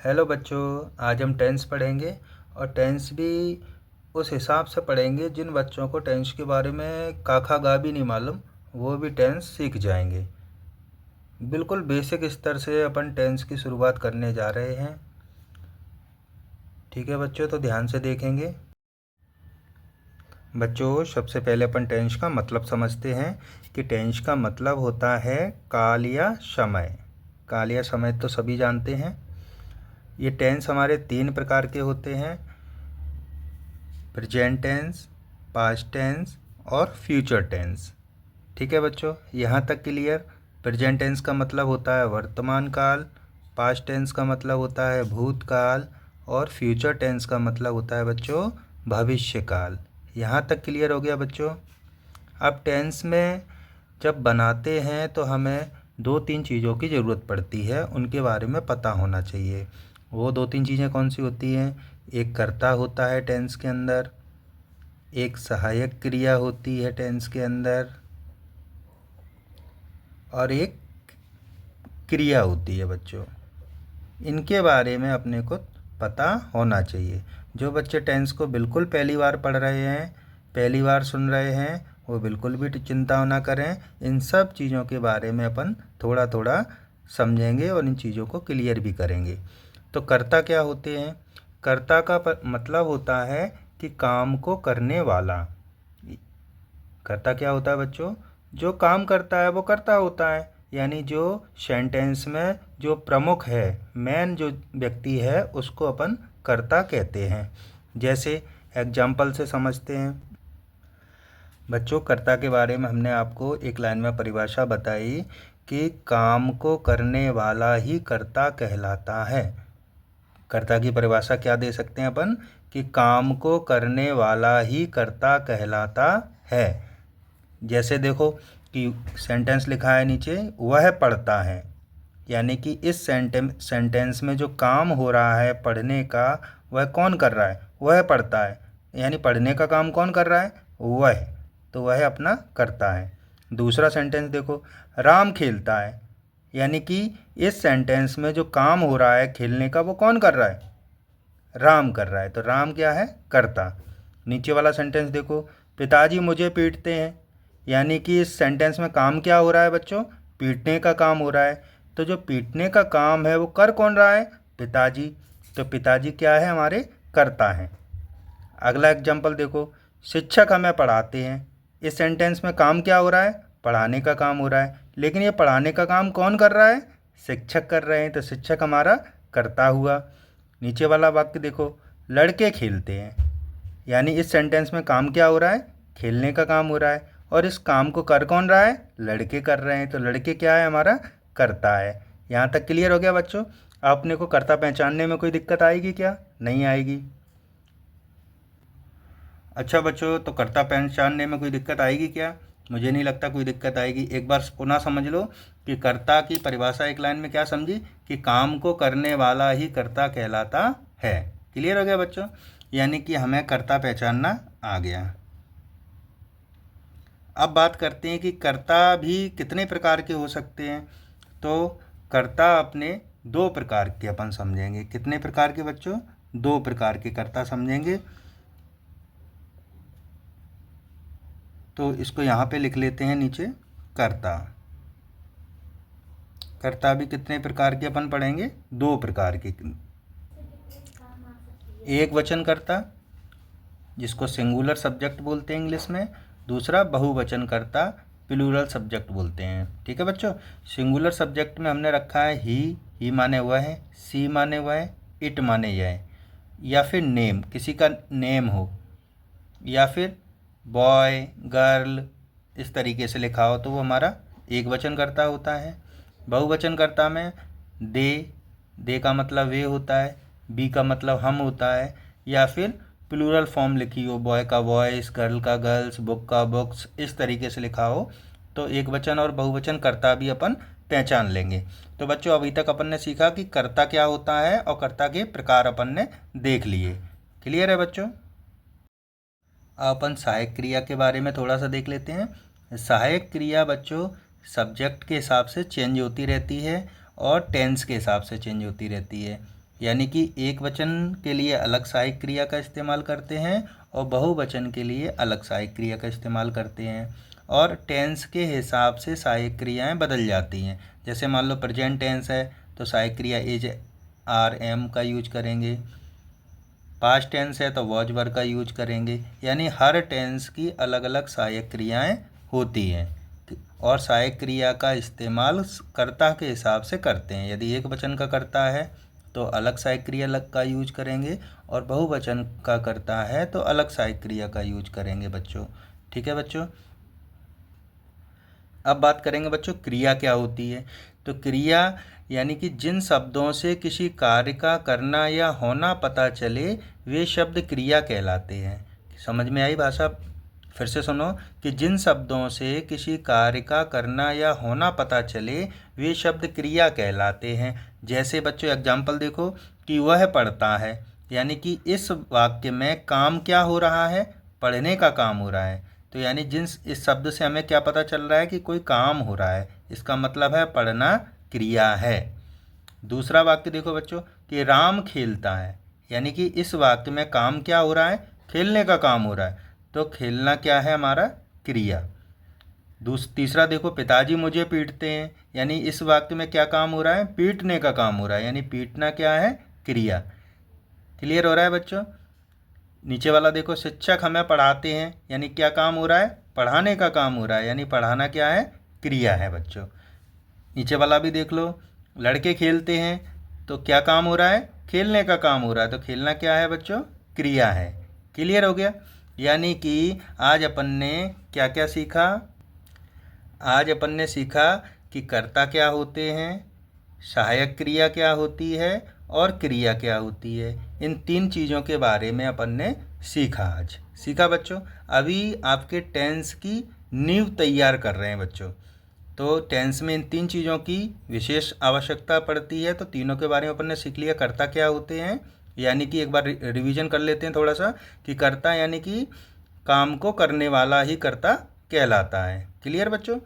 Hello बच्चों, आज हम टेंस पढ़ेंगे और टेंस भी उस हिसाब से पढ़ेंगे जिन बच्चों को टेंस के बारे में का खा गा भी नहीं मालूम, वो भी टेंस सीख जाएंगे। बिल्कुल बेसिक स्तर से अपन टेंस की शुरुआत करने जा रहे हैं। ठीक है बच्चों, तो ध्यान से देखेंगे। बच्चों, सबसे पहले अपन टेंस का मतलब समझते हैं कि टेंस का मतलब होता है काल या समय। काल या समय तो सभी जानते हैं। ये टेंस हमारे 3 प्रकार के होते हैं: प्रेजेंट टेंस, पास्ट टेंस और फ्यूचर टेंस। ठीक है बच्चों, यहाँ तक क्लियर। प्रेजेंट टेंस का मतलब होता है वर्तमान काल, पास्ट टेंस का मतलब होता है भूतकाल और फ्यूचर टेंस का मतलब होता है बच्चों भविष्य काल। यहाँ तक क्लियर हो गया बच्चों। अब टेंस में जब बनाते हैं तो हमें 2-3 चीज़ों की ज़रूरत पड़ती है, उनके बारे में पता होना चाहिए। वो 2-3 चीज़ें कौन सी होती हैं? एक कर्ता होता है टेंस के अंदर, एक सहायक क्रिया होती है टेंस के अंदर, और एक क्रिया होती है बच्चों। इनके बारे में अपने को पता होना चाहिए। जो बच्चे टेंस को बिल्कुल पहली बार पढ़ रहे हैं, पहली बार सुन रहे हैं, वो बिल्कुल भी चिंता ना करें। इन सब चीज़ों के बारे में अपन थोड़ा थोड़ा समझेंगे और इन चीज़ों को क्लियर भी करेंगे। तो कर्ता क्या होते हैं? कर्ता का मतलब होता है कि काम को करने वाला। कर्ता क्या होता है बच्चों? जो काम करता है वो कर्ता होता है, यानी जो सेंटेंस में जो प्रमुख है, मेन जो व्यक्ति है, उसको अपन कर्ता कहते हैं। जैसे एग्जाम्पल से समझते हैं बच्चों। कर्ता के बारे में हमने आपको एक लाइन में परिभाषा बताई कि काम को करने वाला ही कर्ता कहलाता है। कर्ता की परिभाषा क्या दे सकते हैं अपन कि काम को करने वाला ही कर्ता कहलाता है। जैसे देखो कि सेंटेंस लिखा है नीचे, वह पढ़ता है, यानी कि इस सेंटेंस में जो काम हो रहा है पढ़ने का, वह कौन कर रहा है? वह पढ़ता है। यानी पढ़ने का काम कौन कर रहा है? वह। तो वह अपना करता है। दूसरा सेंटेंस देखो, राम खेलता है, यानी कि इस सेंटेंस में जो काम हो रहा है खेलने का, वो कौन कर रहा है? राम कर रहा है। तो राम क्या है? कर्ता। नीचे वाला सेंटेंस देखो, पिताजी मुझे पीटते हैं, यानी कि इस सेंटेंस में काम क्या हो रहा है बच्चों? पीटने का काम हो रहा है। तो जो पीटने का काम है वो कर कौन रहा है? पिताजी। तो पिताजी क्या है? हमारे कर्ता हैं। अगला एग्जाम्पल देखो, शिक्षक हमें पढ़ाते हैं। इस सेंटेंस में काम क्या हो रहा है? पढ़ाने का काम हो रहा है, लेकिन ये पढ़ाने का काम कौन कर रहा है? शिक्षक कर रहे हैं। तो शिक्षक हमारा कर्ता हुआ। नीचे वाला वाक्य देखो, लड़के खेलते हैं, यानी इस सेंटेंस में काम क्या हो रहा है? खेलने का काम हो रहा है, और इस काम को कर कौन रहा है? लड़के कर रहे हैं। तो लड़के क्या है? हमारा कर्ता है। यहाँ तक क्लियर हो गया बच्चों? आपने को कर्ता पहचानने में कोई दिक्कत आएगी क्या? नहीं आएगी। अच्छा बच्चों, तो कर्ता पहचानने में कोई दिक्कत आएगी क्या? मुझे नहीं लगता कोई दिक्कत आएगी। एक बार पुनः समझ लो कि कर्ता की परिभाषा एक लाइन में क्या समझी कि काम को करने वाला ही कर्ता कहलाता है। क्लियर हो गया बच्चों? यानी कि हमें कर्ता पहचानना आ गया। अब बात करते हैं कि कर्ता भी कितने प्रकार के हो सकते हैं। तो कर्ता अपने 2 प्रकार के अपन समझेंगे। कितने प्रकार के बच्चों? 2 प्रकार के कर्ता समझेंगे। तो इसको यहाँ पे लिख लेते हैं नीचे, कर्ता। कर्ता भी कितने प्रकार के अपन पढ़ेंगे? 2 प्रकार के। एक वचन कर्ता, जिसको सिंगुलर सब्जेक्ट बोलते हैं इंग्लिश में। दूसरा बहुवचन कर्ता, प्लूरल सब्जेक्ट बोलते हैं। ठीक है बच्चों? सिंगुलर सब्जेक्ट में हमने रखा है ही माने वह है, सी माने वह है, इट माने यह, या फिर नेम, किसी का नेम हो, या फिर बॉय गर्ल, इस तरीके से लिखा हो, तो वो हमारा एक वचन कर्ता होता है। बहुवचन कर्ता में दे का मतलब वे होता है, बी का मतलब हम होता है, या फिर प्लूरल फॉर्म लिखी हो, बॉय का बॉयज़, गर्ल का गर्ल्स, बुक का बुक्स, इस तरीके से लिखा हो, तो एक वचन और बहुवचन कर्ता भी अपन पहचान लेंगे। तो बच्चों, अभी तक अपन ने सीखा कि कर्ता क्या होता है और कर्ता के प्रकार अपन ने देख लिए। क्लियर है बच्चों? अपन सहायक क्रिया के बारे में थोड़ा सा देख लेते हैं। सहायक क्रिया बच्चों सब्जेक्ट के हिसाब से चेंज होती रहती है और टेंस के हिसाब से चेंज होती रहती है। यानी कि एक वचन के लिए अलग सहायक क्रिया का इस्तेमाल करते हैं और बहुवचन के लिए अलग सहायक क्रिया का इस्तेमाल करते हैं। और टेंस के हिसाब से सहायक क्रियाएं बदल जाती हैं। जैसे मान लो प्रेजेंट टेंस है तो सहायक क्रिया इज, आर, एम का यूज करेंगे। पास्ट टेंस है तो वॉज, वर का यूज करेंगे। यानी हर टेंस की अलग अलग सहायक क्रियाएं होती हैं और सहायक क्रिया का इस्तेमाल कर्ता के हिसाब से करते हैं। यदि एक वचन का कर्ता है तो अलग सहायक क्रिया का यूज करेंगे और बहुवचन का कर्ता है तो अलग सहायक क्रिया का यूज करेंगे बच्चों। ठीक है बच्चों। अब बात करेंगे बच्चों क्रिया क्या होती है। तो क्रिया यानी कि जिन शब्दों से किसी कार्य का करना या होना पता चले वे शब्द क्रिया कहलाते हैं। समझ में आई भाषा? फिर से सुनो कि जिन शब्दों से किसी कार्य का करना या होना पता चले वे शब्द क्रिया कहलाते हैं। जैसे बच्चों एग्जाम्पल देखो कि वह पढ़ता है, यानी कि इस वाक्य में काम क्या हो रहा है? पढ़ने का काम हो रहा है। तो यानी इस शब्द से हमें क्या पता चल रहा है कि कोई काम हो रहा है, इसका मतलब है पढ़ना क्रिया है। दूसरा वाक्य देखो बच्चों कि राम खेलता है, यानी कि इस वाक्य में काम क्या हो रहा है? खेलने का काम हो रहा है, तो खेलना क्या है? हमारा क्रिया। तीसरा देखो पिताजी मुझे पीटते हैं, यानी इस वाक्य में क्या काम हो रहा है? पीटने का काम हो रहा है, यानी पीटना क्या है? क्रिया। क्लियर हो रहा है बच्चों? नीचे वाला देखो शिक्षक हमें पढ़ाते हैं, यानी क्या काम हो रहा है? पढ़ाने का काम हो रहा है, यानी पढ़ाना क्या है? क्रिया है बच्चों। नीचे वाला भी देख लो लड़के खेलते हैं, तो क्या काम हो रहा है? खेलने का काम हो रहा है, तो खेलना क्या है बच्चों? क्रिया है। क्लियर हो गया? यानी कि आज अपन ने क्या क्या सीखा? आज अपन ने सीखा कि कर्ता क्या होते हैं, सहायक क्रिया क्या होती है और क्रिया क्या होती है। इन तीन चीज़ों के बारे में अपन ने सीखा। आज सीखा बच्चों। अभी आपके टेंस की नींव तैयार कर रहे हैं बच्चों। तो टेंस में इन तीन चीज़ों की विशेष आवश्यकता पड़ती है, तो तीनों के बारे में अपन ने सीख लिया। कर्ता क्या होते हैं, यानी कि एक बार रिवीजन कर लेते हैं थोड़ा सा कि कर्ता यानी कि काम को करने वाला ही कर्ता कहलाता है। क्लियर बच्चों?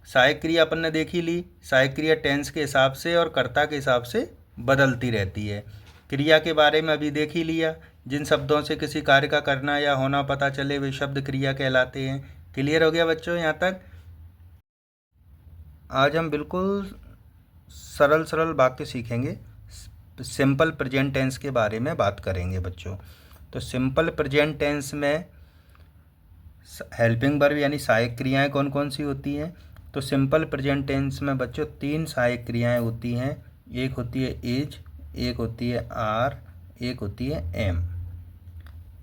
सहायक क्रिया अपन ने देख ही ली। सहायक क्रिया टेंस के हिसाब से और कर्ता के हिसाब से बदलती रहती है। क्रिया के बारे में अभी देख ही लिया, जिन शब्दों से किसी कार्य का करना या होना पता चले वे शब्द क्रिया कहलाते हैं। क्लियर हो गया बच्चों यहाँ तक? आज हम बिल्कुल सरल सरल वाक्य सीखेंगे। सिंपल प्रेजेंट टेंस के बारे में बात करेंगे बच्चों। तो सिंपल प्रेजेंट टेंस में हेल्पिंग वर्ब यानी सहायक क्रियाएं कौन कौन सी होती हैं? तो सिंपल प्रेजेंट टेंस में बच्चों तीन सहायक क्रियाएं होती हैं। एक होती है इज, एक होती है आर, एक होती है एम।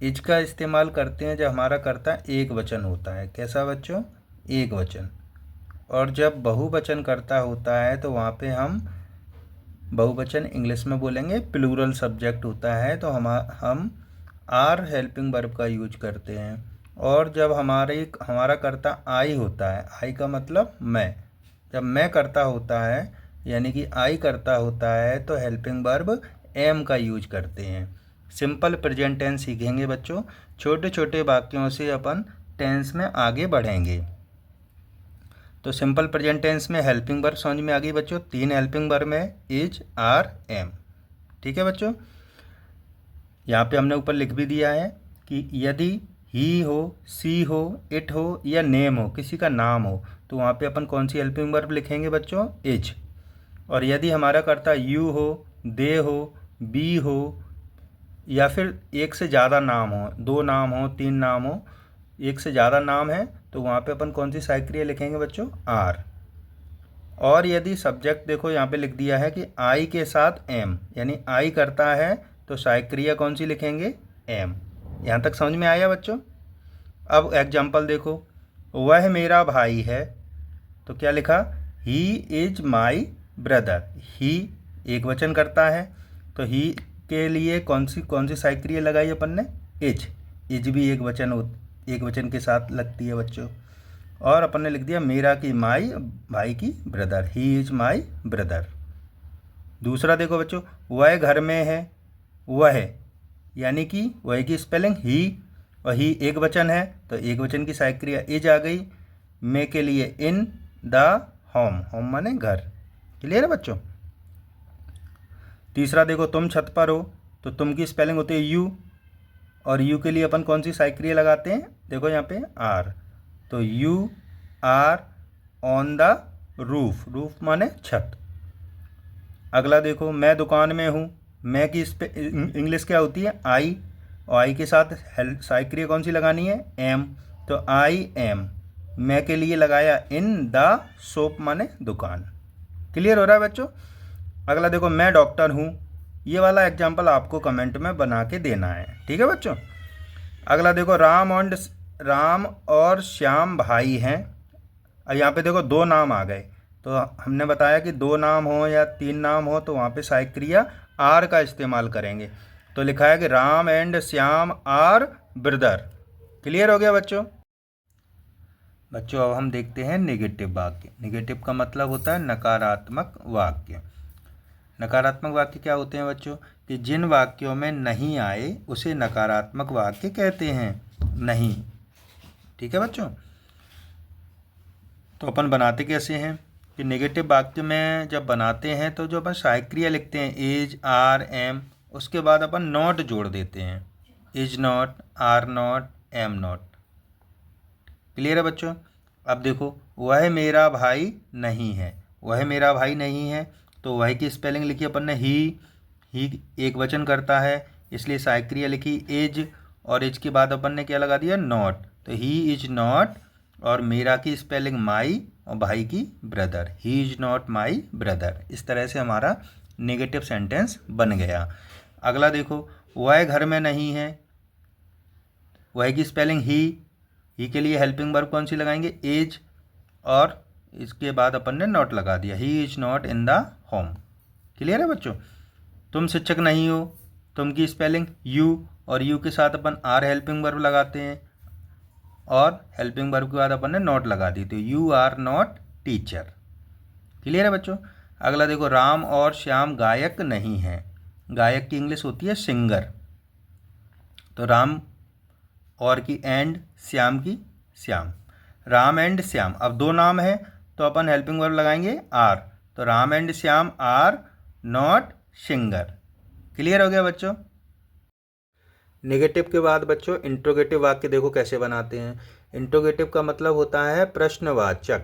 इज का इस्तेमाल करते हैं जब हमारा कर्ता एक वचन होता है। कैसा बच्चों? एक वचन। और जब बहुवचन कर्ता होता है तो वहाँ पे हम बहुवचन इंग्लिश में बोलेंगे प्लूरल सब्जेक्ट होता है, तो हम आर हेल्पिंग वर्ब का यूज करते हैं। और जब हमारा कर्ता आई होता है, आई का मतलब मैं, जब मैं कर्ता होता है यानी कि आई कर्ता होता है तो हेल्पिंग वर्ब एम का यूज करते हैं। सिंपल प्रेजेंट टेंस सीखेंगे बच्चों। छोटे छोटे वाक्यों से अपन टेंस में आगे बढ़ेंगे। तो सिंपल प्रेजेंट टेंस में हेल्पिंग वर्ब समझ में आ गई बच्चों। तीन हेल्पिंग वर्ब है इज, आर, एम। ठीक है बच्चों। यहाँ पे हमने ऊपर लिख भी दिया है कि यदि ही हो, सी हो, इट हो या नेम हो, किसी का नाम हो, तो वहाँ पे अपन कौन सी हेल्पिंग वर्ब लिखेंगे बच्चों? इज। और यदि हमारा कर्ता यू हो, दे हो, बी हो या फिर एक से ज़्यादा नाम हो, दो नाम हो, तीन नाम हो, एक से ज़्यादा नाम है, तो वहाँ पे अपन कौन सी सहायक क्रिया लिखेंगे बच्चों? आर। और यदि सब्जेक्ट देखो यहाँ पे लिख दिया है कि आई के साथ एम, यानी आई करता है तो सहायक क्रिया कौन सी लिखेंगे? एम। यहाँ तक समझ में आया बच्चों? अब एग्जाम्पल देखो, वह मेरा भाई है, तो क्या लिखा? He is my brother. ही एक वचन करता है तो ही के लिए कौन सी सहायक क्रिया लगाई अपन ने? इज। इज भी एक वचन के साथ लगती है बच्चों। और अपन ने लिख दिया मेरा की माई, भाई की brother, he is my brother. दूसरा देखो बच्चों, वह घर में है, वह यानी कि वह की स्पेलिंग ही, और ही एक वचन है तो एक वचन की सहायक क्रिया इज आ गई। मे के लिए इन द होम, होम माने घर। क्लियर है बच्चों? तीसरा देखो, तुम छत पर हो, तो तुम की स्पेलिंग होती है यू, और यू के लिए अपन कौन सी सहायक क्रिया लगाते हैं, देखो यहाँ पे आर, तो you are on the roof, roof माने छत। अगला देखो, मैं दुकान में हूँ, मैं की इंग्लिश क्या होती है, आई, और आई के साथ सहायक क्रिया कौन सी लगानी है, एम, तो आई एम, मैं के लिए लगाया इन द शॉप माने दुकान। क्लियर हो रहा है बच्चों। अगला देखो, मैं डॉक्टर हूँ, ये वाला एग्जाम्पल आपको कमेंट में बना के देना है, ठीक है बच्चों। अगला देखो, राम और श्याम भाई हैं, और यहाँ पे देखो दो नाम आ गए, तो हमने बताया कि दो नाम हो या तीन नाम हो तो वहाँ पे सहायक क्रिया आर का इस्तेमाल करेंगे। तो लिखा है कि Ram and Shyam are brother. Clear हो गया बच्चों। अब हम देखते हैं नेगेटिव वाक्य। नेगेटिव का मतलब होता है नकारात्मक वाक्य। नकारात्मक वाक्य क्या होते हैं बच्चों, कि जिन वाक्यों में नहीं आए उसे नकारात्मक वाक्य कहते हैं। नहीं, ठीक है बच्चों। तो अपन बनाते कैसे हैं कि नेगेटिव वाक्य में जब बनाते हैं तो जो अपन सहायक क्रिया लिखते हैं एज, आर, एम, उसके बाद अपन नॉट जोड़ देते हैं, is not, are not, am not. Clear है बच्चों। अब देखो, वह मेरा भाई नहीं है, वह मेरा भाई नहीं है, तो वह की स्पेलिंग लिखी अपन ने ही एक वचन करता है, इसलिए सहायक क्रिया लिखी एज, और एज के बाद अपन ने क्या लगा दिया, नॉट, तो ही इज नॉट, और मेरा की स्पेलिंग माई, और भाई की brother, he is not my brother. इस तरह से हमारा नेगेटिव सेंटेंस बन गया। अगला देखो, वह घर में नहीं है, वह की स्पेलिंग ही के लिए हेल्पिंग वर्ब कौन सी लगाएंगे, एज, और इसके बाद अपन ने नॉट लगा दिया, he is not in the home. Clear है बच्चों। तुम शिक्षक नहीं हो, तुम की स्पेलिंग यू, और यू के साथ अपन आर हेल्पिंग वर्ब लगाते हैं, और हेल्पिंग वर्ब के बाद अपन ने नॉट लगा दी, तो you are not teacher. Clear है बच्चों। अगला देखो, राम और श्याम गायक नहीं हैं, गायक की इंग्लिश होती है सिंगर, तो राम और की एंड, श्याम की श्याम, राम एंड श्याम। अब दो नाम है तो अपन हेल्पिंग वर्ब लगाएंगे आर, तो Ram and Shyam are not singer. Clear हो गया बच्चों। नेगेटिव के बाद बच्चों इंट्रोगेटिव वाक्य देखो कैसे बनाते हैं। इंट्रोगेटिव का मतलब होता है प्रश्नवाचक,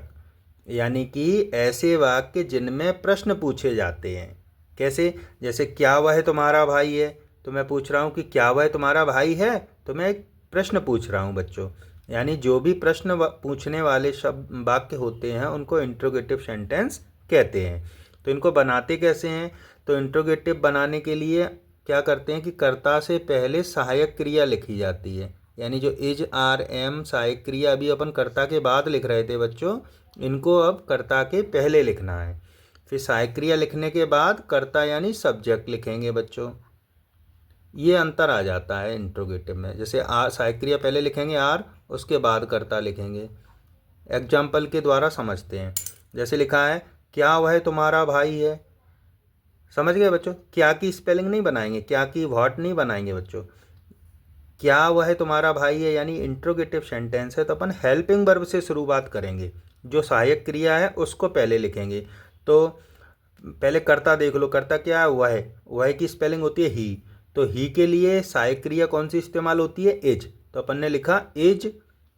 यानी कि ऐसे वाक्य जिनमें प्रश्न पूछे जाते हैं। कैसे, जैसे क्या वह तुम्हारा भाई है, तो मैं पूछ रहा हूँ कि क्या वह तुम्हारा भाई है, तो मैं एक प्रश्न पूछ रहा हूँ बच्चों। यानी जो भी प्रश्न पूछने वाले शब्द वाक्य होते हैं उनको इंट्रोगेटिव सेंटेंस कहते हैं। तो इनको बनाते कैसे हैं, तो इंट्रोगेटिव बनाने के लिए क्या करते हैं कि कर्ता से पहले सहायक क्रिया लिखी जाती है, यानी जो इज, आर, एम सहायक क्रिया अभी अपन कर्ता के बाद लिख रहे थे बच्चों, इनको अब कर्ता के पहले लिखना है। फिर सहायक क्रिया लिखने के बाद कर्ता यानी सब्जेक्ट लिखेंगे बच्चों। ये अंतर आ जाता है इंट्रोगेटिव में। जैसे सहायक क्रिया पहले लिखेंगे आर, उसके बाद कर्ता लिखेंगे। एग्जाम्पल के द्वारा समझते हैं। जैसे लिखा है, क्या वह तुम्हारा भाई है। समझ गए बच्चों। क्या की स्पेलिंग नहीं बनाएंगे, क्या की व्हाट नहीं बनाएंगे बच्चों। क्या वह तुम्हारा भाई है यानी इंट्रोगेटिव सेंटेंस है, तो अपन हेल्पिंग वर्ब से शुरुआत करेंगे, जो सहायक क्रिया है उसको पहले लिखेंगे। तो पहले कर्ता देख लो, कर्ता क्या है, वह की स्पेलिंग होती है ही, तो ही के लिए सहायक क्रिया कौन सी इस्तेमाल होती है, इज, तो अपन ने लिखा इज,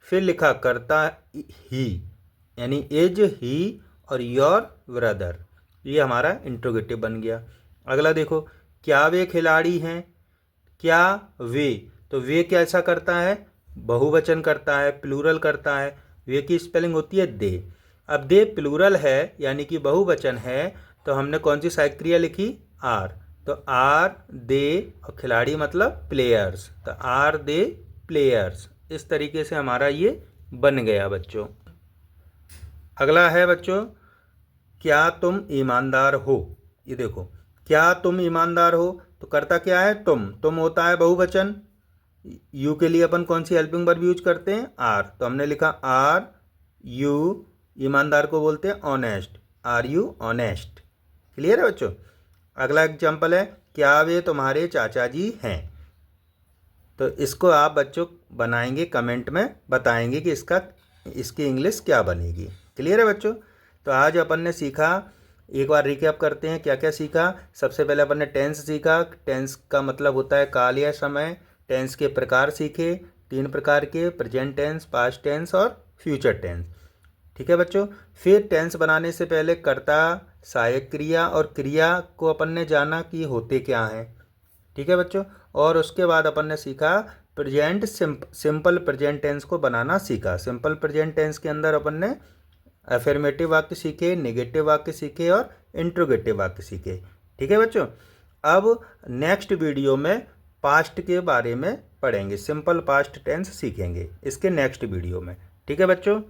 फिर लिखा कर्ता ही, यानी इज ही और योर ब्रदर, ये हमारा इंट्रोगेटिव बन गया। अगला देखो, क्या वे खिलाड़ी हैं, क्या वे, तो वे कैसा करता है, बहुवचन करता है, प्लूरल करता है, वे की स्पेलिंग होती है दे। अब दे प्लूरल है यानी कि बहुवचन है, तो हमने कौन सी सहायक क्रिया लिखी, आर, तो आर दे, और खिलाड़ी मतलब प्लेयर्स, तो आर दे प्लेयर्स। इस तरीके से हमारा ये बन गया बच्चों। अगला है बच्चों, क्या तुम ईमानदार हो। ये देखो, क्या तुम ईमानदार हो, तो करता क्या है, तुम होता है बहुवचन, यू के लिए अपन कौन सी हेल्पिंग वर्ब यूज करते हैं, आर, तो हमने लिखा आर यू, ईमानदार को बोलते हैं honest, are you honest. Clear है बच्चों। अगला एग्जाम्पल है, क्या वे तुम्हारे चाचा जी हैं। तो इसको आप बच्चों बनाएंगे, कमेंट में बताएंगे कि इसकी इंग्लिश क्या बनेगी। क्लियर है बच्चों। तो आज अपन ने सीखा एक बार रिकैप करते हैं क्या क्या सीखा। सबसे पहले अपन ने टेंस सीखा। टेंस का मतलब होता है काल या समय। टेंस के प्रकार सीखे, 3 प्रकार के, प्रेजेंट टेंस, पास्ट टेंस और फ्यूचर टेंस। ठीक है बच्चों। फिर टेंस बनाने से पहले कर्ता, सहायक क्रिया और क्रिया को अपन ने जाना कि होते क्या हैं। ठीक है बच्चों। और उसके बाद अपन ने सीखा प्रेजेंट सिंपल प्रेजेंट टेंस को बनाना सीखा। सिंपल प्रेजेंट टेंस के अंदर अपन ने अफर्मेटिव वाक्य सीखे, नेगेटिव वाक्य सीखे और इंट्रोगेटिव वाक्य सीखे। ठीक है बच्चों। अब नेक्स्ट वीडियो में पास्ट के बारे में पढ़ेंगे, सिंपल पास्ट टेंस सीखेंगे इसके नेक्स्ट वीडियो में। ठीक है बच्चों।